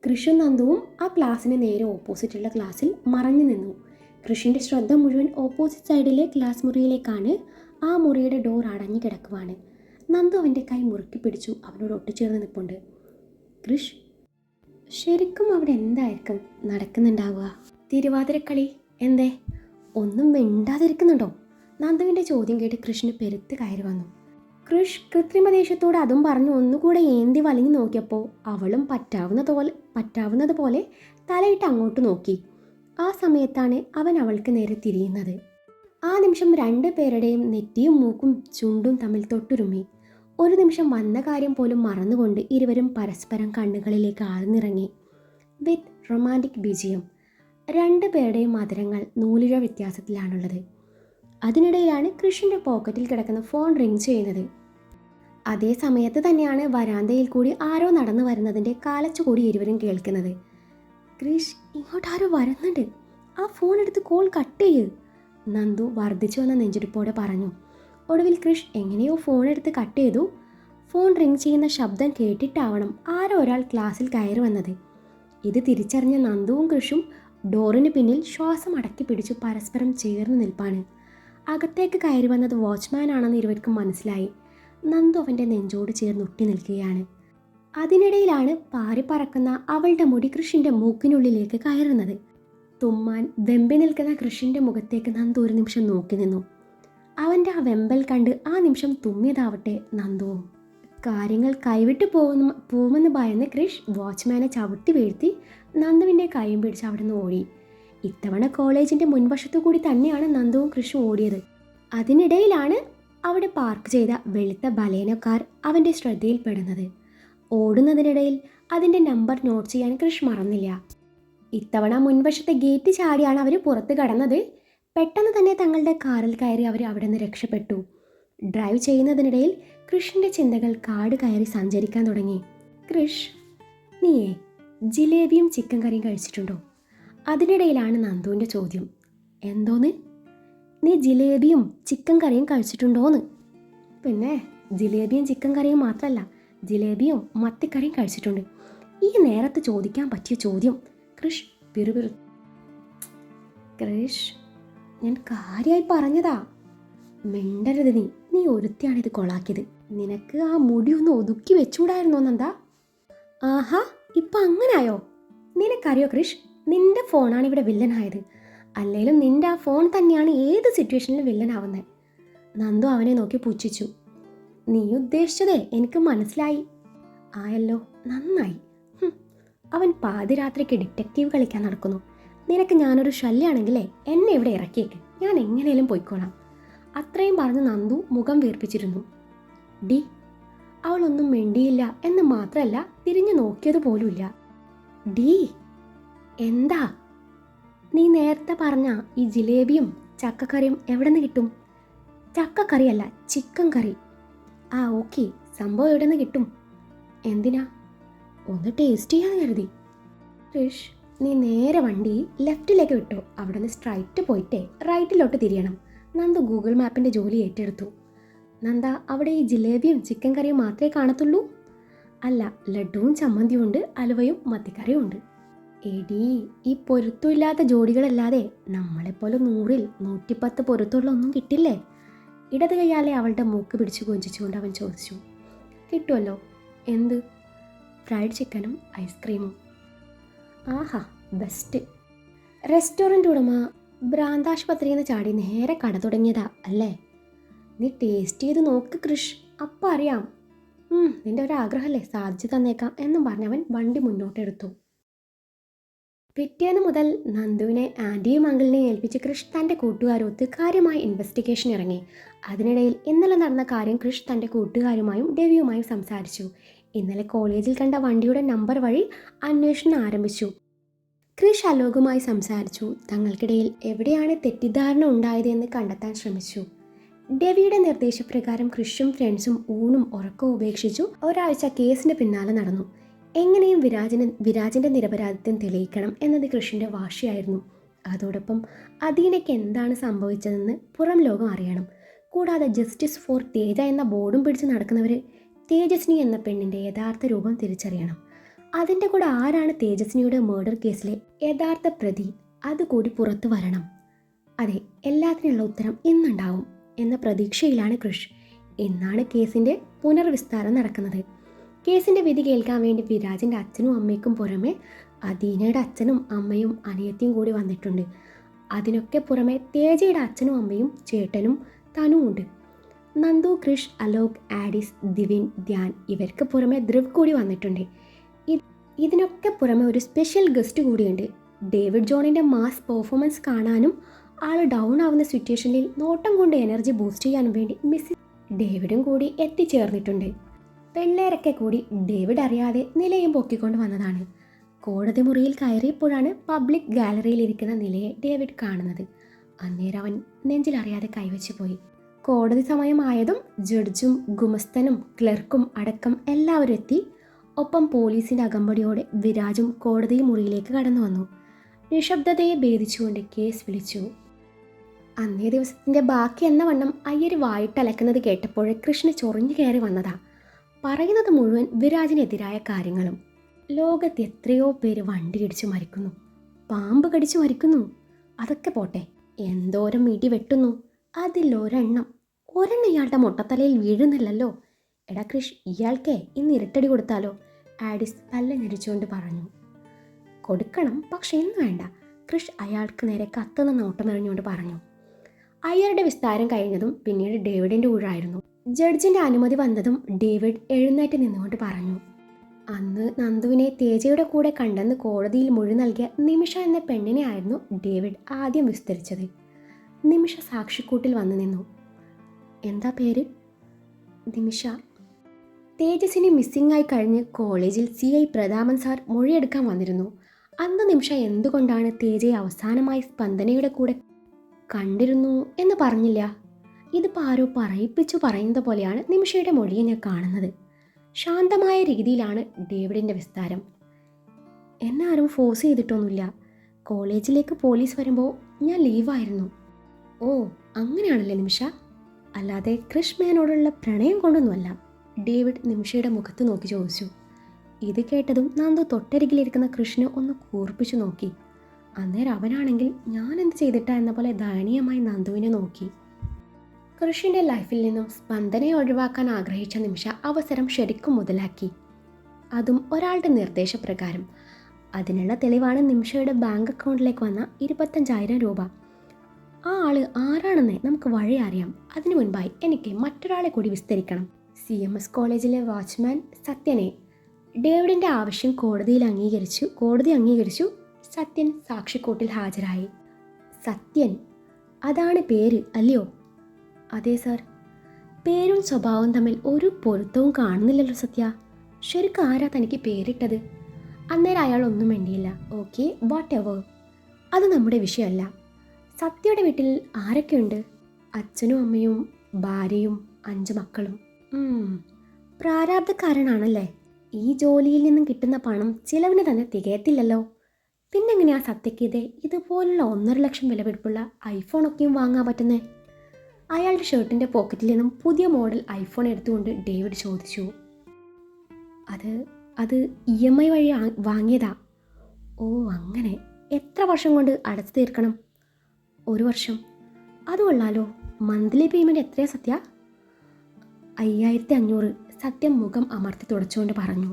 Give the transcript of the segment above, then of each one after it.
കൃഷും നന്ദുവും ആ ക്ലാസ്സിന് നേരെ ഓപ്പോസിറ്റുള്ള ക്ലാസ്സിൽ മറഞ്ഞു നിന്നു. കൃഷിൻ്റെ ശ്രദ്ധ മുഴുവൻ ഓപ്പോസിറ്റ് സൈഡിലെ ക്ലാസ് മുറിയിലേക്കാണ്. ആ മുറിയുടെ ഡോർ അടഞ്ഞു കിടക്കുവാണ്. നന്ദു അവൻ്റെ കൈ മുറുക്കി പിടിച്ചു അവനോട് ഒട്ടിച്ചേർന്ന് നിൽപ്പുണ്ട്. കൃഷ്, ശരിക്കും അവിടെ എന്തായിരിക്കും നടക്കുന്നുണ്ടാവുക? തിരുവാതിരക്കളി? എന്തേ ഒന്നും മിണ്ടാതിരിക്കുന്നുണ്ടോ? നന്ദുവിൻ്റെ ചോദ്യം കേട്ട് കൃഷിന് പെരുത്ത് കയറി വന്നു. കൃഷ് കൃത്രിമ ദേഷ്യത്തോട് അതും പറഞ്ഞു ഒന്നുകൂടെ ഏന്തി വലിഞ്ഞു നോക്കിയപ്പോൾ അവളും പറ്റാവുന്നതുപോലെ തലയിട്ട് അങ്ങോട്ട് നോക്കി. ആ സമയത്താണ് അവൻ അവൾക്ക് നേരെ തിരിയുന്നത്. ആ നിമിഷം 2 പേരുടെയും നെറ്റിയും മൂക്കും ചുണ്ടും തമ്മിൽ തൊട്ടുരുമ്മി. ഒരു നിമിഷം വന്ന കാര്യം പോലും മറന്നുകൊണ്ട് ഇരുവരും പരസ്പരം കണ്ണുകളിലേക്ക് ആഴ്ന്നിറങ്ങി. വിത്ത് റൊമാൻറ്റിക് ബീജിയം. 2 പേരുടെയും മധുരങ്ങൾ നൂലിഴ വ്യത്യാസത്തിലാണുള്ളത്. അതിനിടയിലാണ് കൃഷിൻ്റെ പോക്കറ്റിൽ കിടക്കുന്ന ഫോൺ റിങ് ചെയ്യുന്നത്. അതേ സമയത്ത് തന്നെയാണ് വരാന്തയിൽ കൂടി ആരോ നടന്നു വരുന്നതിൻ്റെ കാലച്ചുകൂടി ഇരുവരും കേൾക്കുന്നത്. കൃഷ്, ഇങ്ങോട്ട് ആരോ വരുന്നുണ്ട്, ആ ഫോൺ എടുത്ത് കോൾ കട്ട് ചെയ്യ്, നന്ദു വർദ്ധിച്ചു വന്ന നെഞ്ചിടിപ്പോടെ പറഞ്ഞു. ഒടുവിൽ കൃഷ് എങ്ങനെയോ ഫോൺ എടുത്ത് കട്ട് ചെയ്തു. ഫോൺ റിങ് ചെയ്യുന്ന ശബ്ദം കേട്ടിട്ടാവണം ആരോ ഒരാൾ ക്ലാസ്സിൽ കയറി വന്നത്. ഇത് തിരിച്ചറിഞ്ഞ നന്ദുവും കൃഷും ഡോറിന് പിന്നിൽ ശ്വാസം അടക്കി പിടിച്ചു പരസ്പരം ചേർന്ന് നിൽപ്പാണ്. അകത്തേക്ക് കയറി വന്നത് വാച്ച്മാൻ ആണെന്ന് ഇരുവർക്കും മനസ്സിലായി. നന്ദു അവൻ്റെ നെഞ്ചോട് ചേർന്ന് ഒട്ടി നിൽക്കുകയാണ്. അതിനിടയിലാണ് പാറിപ്പറക്കുന്ന അവളുടെ മുടി കൃഷിൻ്റെ മൂക്കിനുള്ളിലേക്ക് കയറുന്നത്. തുമ്മാൻ വെമ്പി നിൽക്കുന്ന കൃഷിൻ്റെ മുഖത്തേക്ക് നന്ദു ഒരു നിമിഷം നോക്കി നിന്നു. അവൻ്റെ ആ വെമ്പൽ കണ്ട് ആ നിമിഷം തുമ്മിയതാവട്ടെ നന്ദുവും. കാര്യങ്ങൾ കൈവിട്ട് പോകുമെന്ന് ഭയന്ന് കൃഷ് വാച്ച്മാനെ ചവിട്ടി വീഴ്ത്തി നന്ദുവിൻ്റെ കൈയും പിടിച്ച് അവിടെ നിന്ന് ഓടി. ഇത്തവണ കോളേജിൻ്റെ മുൻവശത്തു കൂടി തന്നെയാണ് നന്ദുവും കൃഷും ഓടിയത്. അതിനിടയിലാണ് അവിടെ പാർക്ക് ചെയ്ത വെളുത്ത ബലേനോ കാർ അവൻ്റെ ശ്രദ്ധയിൽപ്പെടുന്നത്. ഓടുന്നതിനിടയിൽ അതിൻ്റെ നമ്പർ നോട്ട് ചെയ്യാൻ കൃഷ് മറന്നില്ല. ഇത്തവണ മുൻവശത്തെ ഗേറ്റ് ചാടിയാണ് അവർ പുറത്ത് കടന്നത്. പെട്ടെന്ന് തന്നെ തങ്ങളുടെ കാറിൽ കയറി അവർ അവിടെ നിന്ന് രക്ഷപ്പെട്ടു. ഡ്രൈവ് ചെയ്യുന്നതിനിടയിൽ കൃഷിൻ്റെ ചിന്തകൾ കാട് കയറി സഞ്ചരിക്കാൻ തുടങ്ങി. കൃഷ്, നീയേ ജിലേബിയും ചിക്കൻ കറിയും കഴിച്ചിട്ടുണ്ടോ? അതിനിടയിലാണ് നന്ദുവിൻ്റെ ചോദ്യം. എന്തോന്ന്? നീ ജിലേബിയും ചിക്കൻ കറിയും കഴിച്ചിട്ടുണ്ടോന്ന്? പിന്നെ ജിലേബിയും ചിക്കൻ കറിയും മാത്രമല്ല, ജിലേബിയും മത്തിക്കറിയും കഴിച്ചിട്ടുണ്ട്. ഈ നേരത്ത് ചോദിക്കാൻ പറ്റിയ ചോദ്യം. കൃഷ് പിറുപിറു. കൃഷ്, ഞാൻ കാര്യമായി പറഞ്ഞതാ. മിണ്ടരുത് നീ. നീ ഒരുത്തിയാണ് ഇത് കൊളാക്കിയത്. നിനക്ക് ആ മുടി ഒന്ന് ഒതുക്കി വെച്ചൂടായിരുന്നോ നന്ദാ? ആഹാ, ഇപ്പം അങ്ങനായോ? നിനക്കറിയോ കൃഷ്, നിന്റെ ഫോണാണ് ഇവിടെ വില്ലനായത്. അല്ലെങ്കിലും നിന്റെ ആ ഫോൺ തന്നെയാണ് ഏത് സിറ്റുവേഷനിലും വില്ലനാവുന്നത്. നന്ദു അവനെ നോക്കി പുച്ഛിച്ചു. നീ ഉദ്ദേശിച്ചതേ എനിക്ക് മനസ്സിലായി. ആയല്ലോ, നന്നായി. അവൻ പാതിരാത്രിക്ക് ഡിറ്റക്റ്റീവ് കളിക്കാൻ നടക്കുന്നു. നിനക്ക് ഞാനൊരു ശല്യാണെങ്കിലേ എന്നെ ഇവിടെ ഇറക്കിയേക്ക്, ഞാൻ എങ്ങനെയും പോയിക്കോളാം. അത്രയും പറഞ്ഞ് നന്ദു മുഖം വീർപ്പിച്ചിരുന്നു. ഡി, അവളൊന്നും മിണ്ടിയില്ല എന്ന് മാത്രമല്ല തിരിഞ്ഞു നോക്കിയത് പോലുമില്ല. ഡി, എന്താ? നീ നേരത്തെ പറഞ്ഞ ഈ ജിലേബിയും ചക്കക്കറിയും എവിടെ നിന്ന് കിട്ടും? ചക്കക്കറിയല്ല, ചിക്കൻ കറി. ആ ഓക്കെ, സംഭവം എവിടെ നിന്ന് കിട്ടും? എന്തിനാ? ഒന്ന് ടേസ്റ്റ് ചെയ്യാന്ന് കരുതി. കൃഷ്, നീ നേരെ വണ്ടി ലെഫ്റ്റിലേക്ക് വിട്ടോ. അവിടെ നിന്ന് സ്ട്രൈറ്റ് പോയിട്ടേ റൈറ്റിലോട്ട് തിരിയണം. നന്ദു ഗൂഗിൾ മാപ്പിൻ്റെ ജോലി ഏറ്റെടുത്തു. നന്ദ, അവിടെ ഈ ജിലേബിയും ചിക്കൻ കറിയും മാത്രമേ കാണത്തുള്ളൂ? അല്ല, ലഡുവും ചമ്മന്തിയും ഉണ്ട്, അലുവയും മത്തിക്കറിയും ഉണ്ട്. എടീ, ഈ പൊരുത്തമില്ലാത്ത ജോഡികളല്ലാതെ നമ്മളെപ്പോലെ 100ൽ 110 പൊരുത്തമുള്ള ഒന്നും കിട്ടില്ലേ? ഇടത് കൈയാലെ അവളുടെ മൂക്ക് പിടിച്ച് കൊഞ്ചിച്ചുകൊണ്ട് അവൻ ചോദിച്ചു. കിട്ടുമല്ലോ. എന്ത്? ഫ്രൈഡ് ചിക്കനും ഐസ്ക്രീമും. ആഹാ, ബെസ്റ്റ്. റെസ്റ്റോറൻറ്റ് ഉടമ ഭ്രാന്താശുപത്രിയിൽ നിന്ന് ചാടി നേരെ കട തുടങ്ങിയതാ അല്ലേ? നീ ടേസ്റ്റ് ചെയ്ത് നോക്ക് കൃഷ്, അപ്പം അറിയാം. നിൻ്റെ ഒരാഗ്രഹമല്ലേ, സാധിച്ചു തന്നേക്കാം എന്നും പറഞ്ഞവൻ വണ്ടി മുന്നോട്ടെടുത്തു. പിറ്റേന്ന് മുതൽ നന്ദുവിനെ ആൻറ്റിയും അങ്കിളിനെയും ഏൽപ്പിച്ച് കൃഷ് തൻ്റെ കൂട്ടുകാരൊത്ത് കാര്യമായി ഇൻവെസ്റ്റിഗേഷൻ ഇറങ്ങി. അതിനിടയിൽ ഇന്നലെ നടന്ന കാര്യം കൃഷ് തൻ്റെ കൂട്ടുകാരുമായും ഡെവിയുമായും സംസാരിച്ചു. ഇന്നലെ കോളേജിൽ കണ്ട വണ്ടിയുടെ നമ്പർ വഴി അന്വേഷണം ആരംഭിച്ചു. കൃഷ് അലോകുമായി സംസാരിച്ചു. തങ്ങൾക്കിടയിൽ എവിടെയാണ് തെറ്റിദ്ധാരണ ഉണ്ടായതെന്ന് കണ്ടെത്താൻ ശ്രമിച്ചു. ഡെവിയുടെ നിർദ്ദേശപ്രകാരം കൃഷും ഫ്രണ്ട്സും ഊണും ഉറക്കവും ഉപേക്ഷിച്ചു ഒരാഴ്ച കേസിന് പിന്നാലെ നടന്നു. എങ്ങനെയും വിരാജിൻ്റെ നിരപരാധിത്വം തെളിയിക്കണം എന്നത് കൃഷിൻ്റെ വാശിയായിരുന്നു. അതോടൊപ്പം അദീനയ്ക്ക് എന്താണ് സംഭവിച്ചതെന്ന് പുറം ലോകം അറിയണം. കൂടാതെ ജസ്റ്റിസ് ഫോർ തേജ എന്ന ബോർഡും പിടിച്ച് നടക്കുന്നവർ തേജസ്വിനി എന്ന പെണ്ണിൻ്റെ യഥാർത്ഥ രൂപം തിരിച്ചറിയണം. അതിൻ്റെ കൂടെ ആരാണ് തേജസ്വിനിയുടെ മർഡർ കേസിലെ യഥാർത്ഥ പ്രതി അതുകൂടി പുറത്തു വരണം. അതെ, എല്ലാത്തിനുള്ള ഉത്തരം ഇന്നുണ്ടാവും എന്ന പ്രതീക്ഷയിലാണ് കൃഷ്. എന്നാണ് കേസിൻ്റെ പുനർവിസ്താരം നടക്കുന്നത്. കേസിൻ്റെ വിധി കേൾക്കാൻ വേണ്ടി വിരാജിൻ്റെ അച്ഛനും അമ്മയ്ക്കും പുറമെ അദീനയുടെ അച്ഛനും അമ്മയും അനിയത്തിയും കൂടി വന്നിട്ടുണ്ട്. അതിനൊക്കെ പുറമെ തേജയുടെ അച്ഛനും അമ്മയും ചേട്ടനും തനുവും ഉണ്ട്. നന്ദു, കൃഷ്, അലോക്, ആഡിസ്, ദിവിൻ, ധ്യാൻ ഇവർക്ക് പുറമെ ധ്രുവ് കൂടി വന്നിട്ടുണ്ട്. ഇതിനൊക്കെ പുറമെ ഒരു സ്പെഷ്യൽ ഗസ്റ്റ് കൂടിയുണ്ട്. ഡേവിഡ് ജോണിൻ്റെ മാസ് പെർഫോമൻസ് കാണാനും ആൾ ഡൗൺ ആവുന്ന സിറ്റുവേഷനിൽ നോട്ടം കൊണ്ട് എനർജി ബൂസ്റ്റ് ചെയ്യാനും വേണ്ടി മിസ്സിസ് ഡേവിഡും കൂടി എത്തിച്ചേർന്നിട്ടുണ്ട്. പിള്ളേരൊക്കെ കൂടി ഡേവിഡ് അറിയാതെ നിലയും പൊക്കിക്കൊണ്ട് വന്നതാണ്. കോടതി മുറിയിൽ കയറിയപ്പോഴാണ് പബ്ലിക് ഗാലറിയിൽ ഇരിക്കുന്ന നിലയെ ഡേവിഡ് കാണുന്നത്. അന്നേരം അവൻ നെഞ്ചിലറിയാതെ കൈവച്ചു പോയി. കോടതി സമയമായതും ജഡ്ജും ഗുമസ്തനും ക്ലർക്കും അടക്കം എല്ലാവരും എത്തി. ഒപ്പം പോലീസിൻ്റെ അകമ്പടിയോടെ വിരാജും കോടതി മുറിയിലേക്ക് കടന്നു വന്നു. നിശബ്ദതയെ ഭേദിച്ചുകൊണ്ട് കേസ് വിളിച്ചു. അന്നേ ദിവസത്തിൻ്റെ ബാക്കി എന്ന വണ്ണം അയ്യര് വായിട്ടലക്കുന്നത് കേട്ടപ്പോഴേ കൃഷ്ണ ചൊറിഞ്ഞു കയറി വന്നതാ. പറയുന്നത് മുഴുവൻ വിരാജിനെതിരായ കാര്യങ്ങളും. ലോകത്ത് എത്രയോ പേര് വണ്ടിയിടിച്ച് മരിക്കുന്നു, പാമ്പ് കടിച്ചു മരിക്കുന്നു. അതൊക്കെ പോട്ടെ, എന്തോരം ഇടി വെട്ടുന്നു. അതിലൊരെണ്ണം ഇയാളുടെ മൊട്ടത്തലയിൽ വീഴുന്നില്ലല്ലോ. എടാ കൃഷ്, ഇയാൾക്കേ ഇന്ന് ഇരട്ടടി കൊടുത്താലോ? ആഡിസ് പല്ല ഞെരിച്ചുകൊണ്ട് പറഞ്ഞു. കൊടുക്കണം, പക്ഷെ ഇന്ന് വേണ്ട. കൃഷ് അയാൾക്ക് നേരെ കത്തുന്ന നോട്ടമെറിഞ്ഞുകൊണ്ട് പറഞ്ഞു. അയ്യരുടെ വിസ്താരം കഴിഞ്ഞതും പിന്നീട് ഡേവിഡിൻ്റെ ഊഴായിരുന്നു. ജഡ്ജിൻ്റെ അനുമതി വന്നതും ഡേവിഡ് എഴുന്നേറ്റ് നിന്നുകൊണ്ട് പറഞ്ഞു. അന്ന് നന്ദുവിനെ തേജയുടെ കൂടെ കണ്ടെന്ന് കോടതിയിൽ മൊഴി നൽകിയ നിമിഷ എന്ന പെണ്ണിനെ ആയിരുന്നു ഡേവിഡ് ആദ്യം വിസ്തരിച്ചത്. നിമിഷ സാക്ഷിക്കൂട്ടിൽ വന്നു നിന്നു. എന്താ പേര്? നിമിഷ. തേജസിനെ മിസ്സിംഗ് ആയി കഴിഞ്ഞ് കോളേജിൽ CI പ്രതാപൻ സാർ മൊഴിയെടുക്കാൻ വന്നിരുന്നു. അന്ന് നിമിഷ എന്തുകൊണ്ടാണ് തേജയെ അവസാനമായി സ്പന്ദനയുടെ കൂടെ കണ്ടിരുന്നു എന്ന് പറഞ്ഞില്ല. ഇതിപ്പോൾ ആരോ പറയിപ്പിച്ചു പറയുന്നത് പോലെയാണ് നിമിഷയുടെ മൊഴിയെ ഞാൻ കാണുന്നത്. ശാന്തമായ രീതിയിലാണ് ഡേവിഡിൻ്റെ വിസ്താരം. എന്നെ ആരും ഫോഴ്സ് ചെയ്തിട്ടൊന്നുമില്ല. കോളേജിലേക്ക് പോലീസ് വരുമ്പോൾ ഞാൻ ലീവായിരുന്നു. ഓ, അങ്ങനെയാണല്ലേ നിമിഷ? അല്ലാതെ കൃഷ് മേനോടുള്ള പ്രണയം കൊണ്ടൊന്നുമല്ല. ഡേവിഡ് നിമിഷയുടെ മുഖത്ത് നോക്കി ചോദിച്ചു. ഇത് കേട്ടതും നന്ദു തൊട്ടരികിലിരിക്കുന്ന കൃഷ്ണനെ ഒന്ന് കൂർപ്പിച്ചു നോക്കി. അന്നേരം അവനാണെങ്കിൽ ഞാൻ എന്ത് ചെയ്തിട്ടാ എന്ന പോലെ ദയനീയമായി നന്ദുവിനെ നോക്കി. കൃഷിൻ്റെ ലൈഫിൽ നിന്നും സ്പന്ദനയെ ഒഴിവാക്കാൻ ആഗ്രഹിച്ച നിമിഷ അവസരം ശരിക്കും മുതലാക്കി. അതും ഒരാളുടെ നിർദ്ദേശപ്രകാരം. അതിനുള്ള തെളിവാണ് നിമിഷയുടെ ബാങ്ക് അക്കൗണ്ടിലേക്ക് വന്ന 25,000 രൂപ. ആ ആള് ആരാണെന്ന് നമുക്ക് വഴി അറിയാം. അതിനു മുൻപായി എനിക്ക് മറ്റൊരാളെ കൂടി വിസ്തരിക്കണം. CMS കോളേജിലെ വാച്ച്മാൻ സത്യനെ. ഡേവിഡിൻ്റെ ആവശ്യം കോടതി അംഗീകരിച്ചു. സത്യൻ സാക്ഷിക്കൂട്ടിൽ ഹാജരായി. സത്യൻ, അതാണ് പേര് അല്ലയോ? അതെ സാർ. പേരും സ്വഭാവവും തമ്മിൽ ഒരു പൊരുത്തവും കാണുന്നില്ലല്ലോ സത്യ. ശരിക്കും ആരാ തനിക്ക് പേരിട്ടത്? അന്നേരം അയാൾ ഒന്നും വേണ്ടിയില്ല. ഓക്കെ, വാട്ട് എവർ, അത് നമ്മുടെ വിഷയമല്ല. സത്യയുടെ വീട്ടിൽ ആരൊക്കെയുണ്ട്? അച്ഛനും അമ്മയും ഭാര്യയും 5 മക്കളും. പ്രാരാബ്ധക്കാരനാണല്ലേ. ഈ ജോലിയിൽ നിന്നും കിട്ടുന്ന പണം ചിലവിന് തന്നെ തികയത്തില്ലല്ലോ. പിന്നെങ്ങനെയാ സത്യയ്ക്ക് ഇതുപോലുള്ള 1.5 ലക്ഷം വിലപിടിപ്പുള്ള ഐഫോണൊക്കെയും വാങ്ങാൻ പറ്റുന്നേ? അയാളുടെ ഷർട്ടിൻ്റെ പോക്കറ്റിൽ നിന്നും പുതിയ മോഡൽ ഐഫോൺ എടുത്തുകൊണ്ട് ഡേവിഡ് ചോദിച്ചു. അത് EMI വഴി വാങ്ങിയതാ. ഓ അങ്ങനെ. എത്ര വർഷം കൊണ്ട് അടച്ചു തീർക്കണം? 1 വർഷം. അത് കൊള്ളാലോ. മന്ത്ലി പേയ്മെൻറ്റ് എത്രയാ സത്യ? 5,500. സത്യം മുഖം അമർത്തി തുടച്ചുകൊണ്ട് പറഞ്ഞു.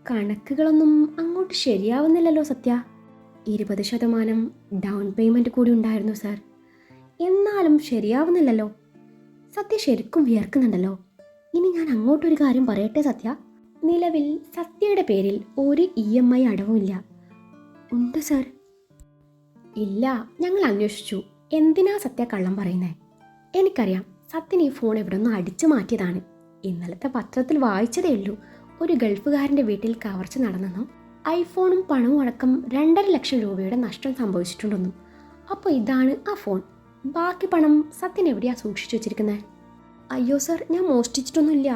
കണക്കുകളൊന്നും അങ്ങോട്ട് ശരിയാവുന്നില്ലല്ലോ സത്യ. 20% ഡൗൺ പേയ്മെൻറ്റ് കൂടി ഉണ്ടായിരുന്നു സാർ. എന്നാലും ശരിയാവുന്നില്ലല്ലോ. സത്യ ശരിക്കും വിയർക്കുന്നുണ്ടല്ലോ. ഇനി ഞാൻ അങ്ങോട്ടൊരു കാര്യം പറയട്ടെ സത്യ. നിലവിൽ സത്യയുടെ പേരിൽ ഒരു EMI അടവുമില്ല. ഉണ്ട് സാർ. ഇല്ല, ഞങ്ങൾ അന്വേഷിച്ചു. എന്തിനാ സത്യ കള്ളം പറയുന്നേ? എനിക്കറിയാം, സത്യൻ ഈ ഫോൺ എവിടെ നിന്ന് അടിച്ചു മാറ്റിയതാണ്. ഇന്നലത്തെ പത്രത്തിൽ വായിച്ചതേ ഉള്ളൂ. ഒരു ഗൾഫുകാരൻ്റെ വീട്ടിൽ കവർച്ച നടന്നെന്നും ഐഫോണും പണവും അടക്കം 2.5 ലക്ഷം രൂപയുടെ നഷ്ടം സംഭവിച്ചിട്ടുണ്ടെന്നും. അപ്പോൾ ഇതാണ് ആ ഫോൺ. ബാക്കി പണം സത്യൻ എവിടെയാണ് സൂക്ഷിച്ചു വെച്ചിരിക്കുന്നത്? അയ്യോ സർ, ഞാൻ മോഷ്ടിച്ചിട്ടൊന്നുമില്ല.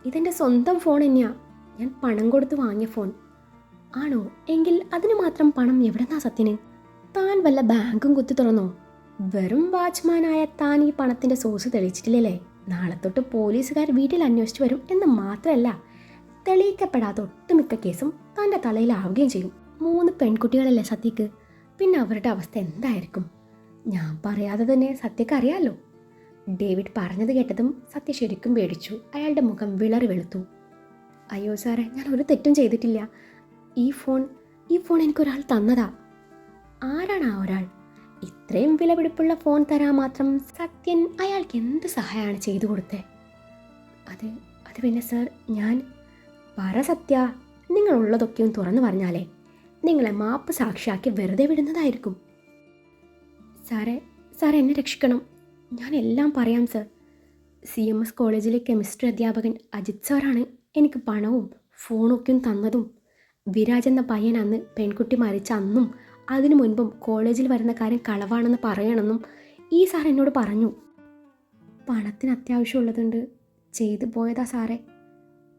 ഇതെൻ്റെ സ്വന്തം ഫോൺ തന്നെയാ. ഞാൻ പണം കൊടുത്ത് വാങ്ങിയ ഫോൺ. ആണോ? എങ്കിൽ അതിന് മാത്രം പണം എവിടെന്നാ സത്യന്? താൻ വല്ല ബാങ്കും കുത്തി തുറന്നോ? വെറും വാച്ച്മാനായ താൻ ഈ പണത്തിൻ്റെ സോഴ്സ് തെളിയിച്ചിട്ടില്ലേ? നാളെ തൊട്ട് പോലീസുകാർ വീട്ടിൽ അന്വേഷിച്ച് വരും എന്ന് മാത്രമല്ല, തെളിയിക്കപ്പെടാത്ത ഒട്ടുമിക്ക കേസും തൻ്റെ തലയിലാവുകയും ചെയ്യും. 3 പെൺകുട്ടികളല്ലേ സത്യക്ക്, പിന്നെ അവരുടെ അവസ്ഥ എന്തായിരിക്കും? ഞാൻ പറയാതെ തന്നെ സത്യക്ക് അറിയാലോ. ഡേവിഡ് പറഞ്ഞത് കേട്ടതും സത്യ ശരിക്കും പേടിച്ചു. അയാളുടെ മുഖം വിളറി വെളുത്തു. അയ്യോ സാറേ, ഞാൻ ഒരു തെറ്റും ചെയ്തിട്ടില്ല. ഈ ഫോൺ എനിക്കൊരാൾ തന്നതാ. ആരാണ് ആ ഒരാൾ? ഇത്രയും വിലപിടിപ്പുള്ള ഫോൺ തരാൻ മാത്രം സത്യൻ അയാൾക്ക് എന്ത് സഹായമാണ് ചെയ്തു കൊടുത്തത്? അത് പിന്നെ സാർ, ഞാൻ പറ സത്യ, നിങ്ങളുള്ളതൊക്കെയും തുറന്നു പറഞ്ഞാലേ നിങ്ങളെ മാപ്പ് സാക്ഷിയാക്കി വെറുതെ വിടുന്നതായിരിക്കും. സാറേ എന്നെ രക്ഷിക്കണം, ഞാൻ എല്ലാം പറയാം സർ. CMS കോളേജിലെ കെമിസ്ട്രി അധ്യാപകൻ അജിത് സാറാണ് എനിക്ക് പണവും ഫോണൊക്കെയും തന്നതും. വിരാജ് എന്ന പയ്യൻ അന്ന് പെൺകുട്ടി മരിച്ച അന്നും അതിനു മുൻപും കോളേജിൽ വരുന്ന കാര്യം കളവാണെന്ന് പറയണമെന്നും ഈ സാർ എന്നോട് പറഞ്ഞു. പണത്തിന് അത്യാവശ്യമുള്ളതുണ്ട്, ചെയ്തു പോയതാ സാറേ.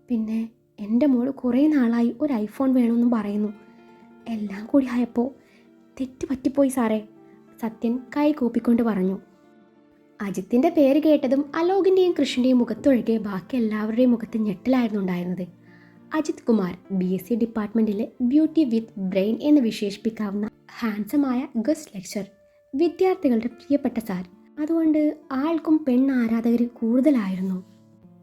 പിന്നെ എൻ്റെ മോൾ കുറേ നാളായി ഒരു ഐഫോൺ വേണമെന്നും പറയുന്നു. എല്ലാം കൂടി ആയപ്പോൾ തെറ്റ് പറ്റിപ്പോയി സാറേ, സത്യൻ കൈ കൂപ്പിക്കൊണ്ട് പറഞ്ഞു. അജിത്തിൻ്റെ പേര് കേട്ടതും അലോകിൻ്റെയും കൃഷ്ണൻ്റെയും മുഖത്തൊഴികെ ബാക്കി എല്ലാവരുടെയും മുഖത്ത് ഞെട്ടലായിരുന്നു ഉണ്ടായിരുന്നത്. അജിത് കുമാർ BSc ഡിപ്പാർട്ട്മെൻറ്റിലെ ബ്യൂട്ടി വിത്ത് ബ്രെയിൻ എന്ന് വിശേഷിപ്പിക്കാവുന്ന ഹാൻസമായ ഗസ്റ്റ് ലെക്ചർ, വിദ്യാർത്ഥികളുടെ പ്രിയപ്പെട്ട സാർ. അതുകൊണ്ട് ആൾക്കും ആരാധകർ കൂടുതലായിരുന്നു.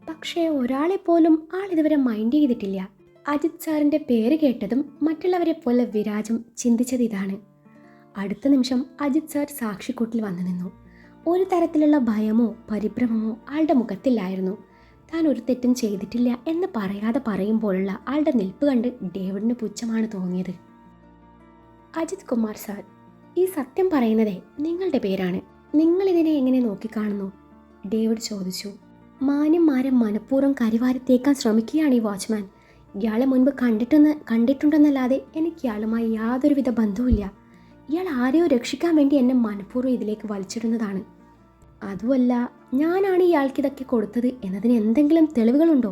പക്ഷേ ഒരാളെപ്പോലും ഇതുവരെ മൈൻഡ് ചെയ്തിട്ടില്ല. അജിത് സാറിൻ്റെ പേര് കേട്ടതും മറ്റുള്ളവരെ പോലെ വിരാജും ചിന്തിച്ചത് ഇതാണ്. അടുത്ത നിമിഷം അജിത് സാർ സാക്ഷിക്കൂട്ടിൽ വന്നു നിന്നു. ഒരു തരത്തിലുള്ള ഭയമോ പരിഭ്രമമോ ആളുടെ മുഖത്തില്ലായിരുന്നു. താൻ ഒരു തെറ്റും ചെയ്തിട്ടില്ല എന്ന് പറയാതെ പറയുമ്പോഴുള്ള ആളുടെ നിൽപ്പ് കണ്ട് ഡേവിഡിന് പുച്ഛമാണ് തോന്നിയത്. അജിത് കുമാർ സാർ, ഈ സത്യം പറയുന്നതേ നിങ്ങളുടെ പേരാണ്. നിങ്ങളിതിനെ എങ്ങനെ നോക്കിക്കാണുന്നു? ഡേവിഡ് ചോദിച്ചു. മാന്യന്മാരെ മനഃപൂർവ്വം കരിവാരി തേക്കാൻ ശ്രമിക്കുകയാണ് ഈ വാച്ച്മാൻ. ഇയാളെ മുൻപ് കണ്ടിട്ടുണ്ടെന്നല്ലാതെ എനിക്ക് ഇയാളുമായി യാതൊരുവിധ ബന്ധവുമില്ല. ഇയാൾ ആരെയോ രക്ഷിക്കാൻ വേണ്ടി എന്നെ മനഃപൂർവ്വം ഇതിലേക്ക് വലിച്ചിടുന്നതാണ്. അതുമല്ല, ഞാനാണ് ഇയാൾക്കിതൊക്കെ കൊടുത്തത് എന്നതിന് എന്തെങ്കിലും തെളിവുകളുണ്ടോ?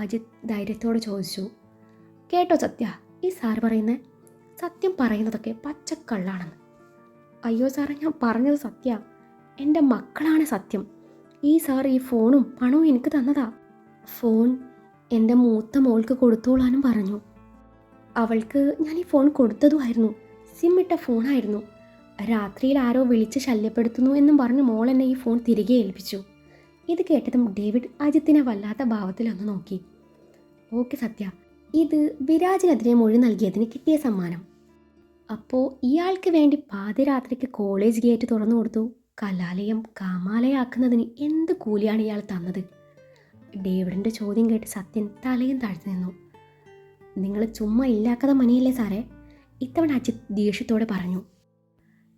അജിത് ധൈര്യത്തോടെ ചോദിച്ചു. കേട്ടോ സത്യ, ഈ സാർ പറയുന്നത് സത്യം പറയുന്നതൊക്കെ പച്ചക്കള്ളാണെന്ന്. അയ്യോ സാറേ, ഞാൻ പറഞ്ഞത് സത്യ. എൻ്റെ മക്കളാണ് സത്യം. ഈ സാർ ഈ ഫോണും പണവും എനിക്ക് തന്നതാ. ഫോൺ എൻ്റെ മൂത്ത മോൾക്ക് കൊടുത്തോളാനും പറഞ്ഞു. അവൾക്ക് ഞാൻ ഈ ഫോൺ കൊടുത്തതുമായിരുന്നു. സിം ഇട്ട ഫോണായിരുന്നു. രാത്രിയിൽ ആരോ വിളിച്ച് ശല്യപ്പെടുത്തുന്നു എന്നും പറഞ്ഞ് മോൾ എന്നെ ഈ ഫോൺ തിരികെ ഏൽപ്പിച്ചു. ഇത് കേട്ടതും ഡേവിഡ് അജിത്തിനെ വല്ലാത്ത ഭാവത്തിലൊന്ന് നോക്കി. ഓക്കെ സത്യ, ഇത് വിരാജിനെതിരെ മൊഴി നൽകിയതിന് കിട്ടിയ സമ്മാനം. അപ്പോൾ ഇയാൾക്ക് വേണ്ടി പാതിരാത്രിക്ക് കോളേജ് ഗേറ്റ് തുറന്നു കൊടുത്തു കലാലയം കാമാലയാക്കുന്നതിന് എന്ത് കൂലിയാണ് ഇയാൾ തന്നത്? ഡേവിഡിൻ്റെ ചോദ്യം കേട്ട് സത്യൻ തലയും താഴ്ത്തി നിന്നു. നിങ്ങൾ ചുമ്മാ ഇല്ലാക്കഥ മനിയല്ലേ സാറേ? ഇത്തവണ അജിത് ദേഷ്യത്തോടെ പറഞ്ഞു.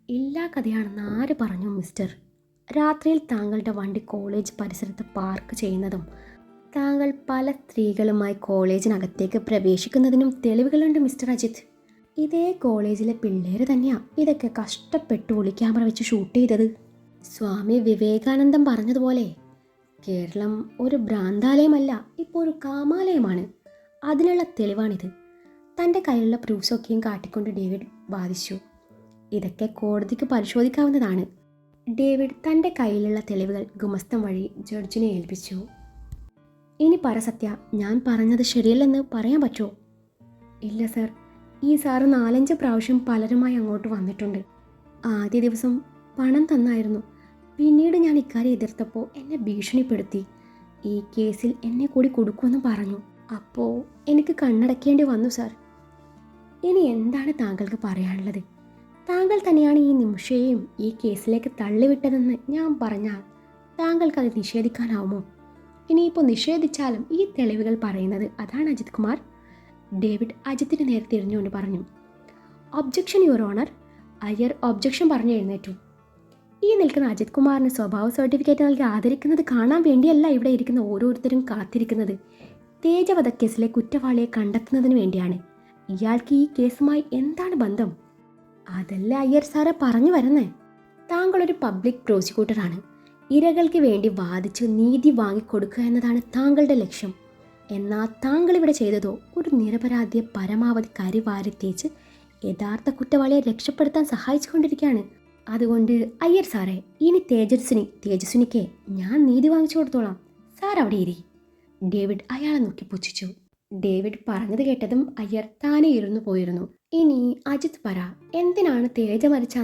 ഇല്ലാ കഥയാണെന്ന് ആര് പറഞ്ഞു മിസ്റ്റർ? രാത്രിയിൽ താങ്കളുടെ വണ്ടി കോളേജ് പരിസരത്ത് പാർക്ക് ചെയ്യുന്നതും താങ്കൾ പല സ്ത്രീകളുമായി കോളേജിനകത്തേക്ക് പ്രവേശിക്കുന്നതിനും തെളിവുകളുണ്ട് മിസ്റ്റർ അജിത്. ഇതേ കോളേജിലെ പിള്ളേര് തന്നെയാണ് ഇതൊക്കെ കഷ്ടപ്പെട്ട് ഒളിക്യാമറ വെച്ച് ഷൂട്ട് ചെയ്തത്. സ്വാമി വിവേകാനന്ദൻ പറഞ്ഞതുപോലെ കേരളം ഒരു ഭ്രാന്താലയമല്ല, ഇപ്പോൾ ഒരു കാമാലയമാണ്. അതിനുള്ള തെളിവാണിത്. തൻ്റെ കയ്യിലുള്ള പ്രൂഫ്സൊക്കെയും കാട്ടിക്കൊണ്ട് ഡേവിഡ് വാദിച്ചു. ഇതൊക്കെ കോടതിക്ക് പരിശോധിക്കാവുന്നതാണ്. ഡേവിഡ് തൻ്റെ കയ്യിലുള്ള തെളിവുകൾ ഗുമസ്തം വഴി ജഡ്ജിനെ ഏൽപ്പിച്ചു. ഇനി പറ സത്യ, ഞാൻ പറഞ്ഞത് ശരിയല്ലെന്ന് പറയാൻ പറ്റുമോ? ഇല്ല സർ, ഈ സാറ് 4-5 പ്രാവശ്യം പലരുമായി അങ്ങോട്ട് വന്നിട്ടുണ്ട്. ആദ്യ ദിവസം പണം തന്നായിരുന്നു. പിന്നീട് ഞാൻ ഇക്കാര്യം എതിർത്തപ്പോൾ എന്നെ ഭീഷണിപ്പെടുത്തി. ഈ കേസിൽ എന്നെ കൂടി കൊടുക്കുമെന്ന് പറഞ്ഞു. അപ്പോൾ എനിക്ക് കണ്ണടക്കേണ്ടി വന്നു സാർ. ഇനി എന്താണ് താങ്കൾക്ക് പറയാനുള്ളത്? താങ്കൾ തന്നെയാണ് ഈ നിമിഷയെയും ഈ കേസിലേക്ക് തള്ളിവിട്ടതെന്ന് ഞാൻ പറഞ്ഞാൽ താങ്കൾക്കത് നിഷേധിക്കാനാവുമോ? ഇനിയിപ്പോൾ നിഷേധിച്ചാലും ഈ തെളിവുകൾ പറയുന്നത് അതാണ് അജിത് കുമാർ. ഡേവിഡ് അജിത്തിന് നേരെ തിരിഞ്ഞുകൊണ്ട് പറഞ്ഞു. Objection your honour. Iyer objection പറഞ്ഞു എഴുന്നേറ്റു. ഈ നിൽക്കുന്ന അജിത് കുമാറിന് സ്വഭാവ സർട്ടിഫിക്കറ്റ് നൽകി ആദരിക്കുന്നത് കാണാൻ വേണ്ടിയല്ല ഇവിടെ ഇരിക്കുന്ന ഓരോരുത്തരും കാത്തിരിക്കുന്നത്. തേജ വധക്കേസിലെ കുറ്റവാളിയെ കണ്ടെത്തുന്നതിന് വേണ്ടിയാണ്. ഇയാൾക്ക് ഈ കേസുമായി എന്താണ് ബന്ധം? അതല്ല അയ്യർ സാറെ പറഞ്ഞു വരുന്നേ. താങ്കളൊരു പബ്ലിക് പ്രോസിക്യൂട്ടറാണ്. ഇരകൾക്ക് വേണ്ടി വാദിച്ച് നീതി വാങ്ങിക്കൊടുക്കുക എന്നതാണ് താങ്കളുടെ ലക്ഷ്യം. എന്നാൽ താങ്കൾ ഇവിടെ ചെയ്തതോ ഒരു നിരപരാധിയെ പരമാവധി കരിവാരി തേച്ച് യഥാർത്ഥ കുറ്റവാളിയെ രക്ഷപ്പെടുത്താൻ സഹായിച്ചുകൊണ്ടിരിക്കുകയാണ്. അതുകൊണ്ട് അയ്യർ സാറേ, ഇനി തേജസ്വിനിക്ക് ഞാൻ നീതി വാങ്ങിച്ചു കൊടുത്തോളാം. സാർ അവിടെ ഇരി. ഡേവിഡ് അയാളെ നോക്കി പുച്ഛിച്ചു. ഡേവിഡ് പറഞ്ഞത് കേട്ടതും അയ്യർ താനെ ഇരുന്നു പോയിരുന്നു. ഇനി അജിത് പറ, എന്തിനാണ് തേജ മരിച്ച